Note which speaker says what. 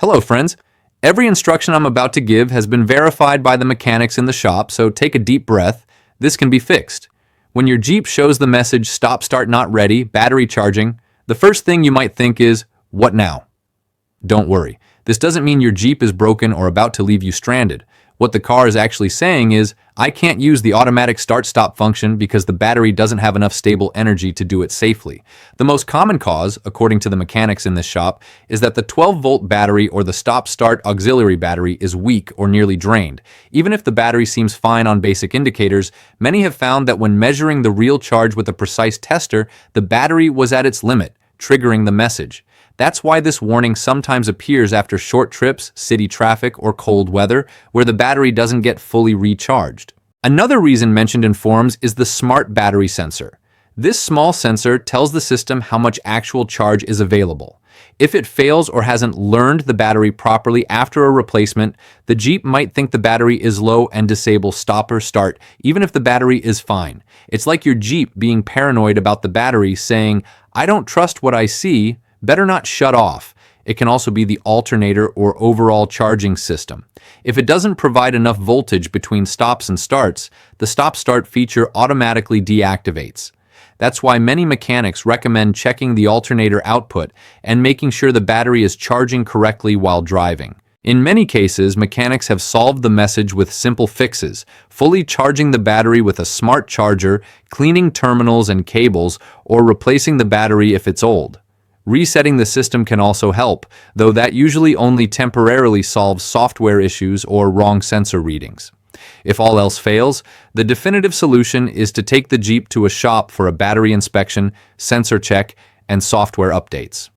Speaker 1: Hello, friends. Every instruction I'm about to give has been verified by the mechanics in the shop, so take a deep breath. This can be fixed. When your Jeep shows the message "Stop Start Not Ready, Battery Charging," the first thing you might think is, "What now?" Don't worry. This doesn't mean your Jeep is broken or about to leave you stranded. What the car is actually saying is, I can't use the automatic start-stop function because the battery doesn't have enough stable energy to do it safely. The most common cause, according to the mechanics in this shop, is that the 12-volt battery or the stop-start auxiliary battery is weak or nearly drained. Even if the battery seems fine on basic indicators, many have found that when measuring the real charge with a precise tester, the battery was at its limit, triggering the message. That's why this warning sometimes appears after short trips, city traffic, or cold weather, where the battery doesn't get fully recharged. Another reason mentioned in forums is the smart battery sensor. This small sensor tells the system how much actual charge is available. If it fails or hasn't learned the battery properly after a replacement, the Jeep might think the battery is low and disable stop or start, even if the battery is fine. It's like your Jeep being paranoid about the battery, saying, "I don't trust what I see, better not shut off." It can also be the alternator or overall charging system. If it doesn't provide enough voltage between stops and starts, the stop-start feature automatically deactivates. That's why many mechanics recommend checking the alternator output and making sure the battery is charging correctly while driving. In many cases, mechanics have solved the message with simple fixes, fully charging the battery with a smart charger, cleaning terminals and cables, or replacing the battery if it's old. Resetting the system can also help, though that usually only temporarily solves software issues or wrong sensor readings. If all else fails, the definitive solution is to take the Jeep to a shop for a battery inspection, sensor check, and software updates.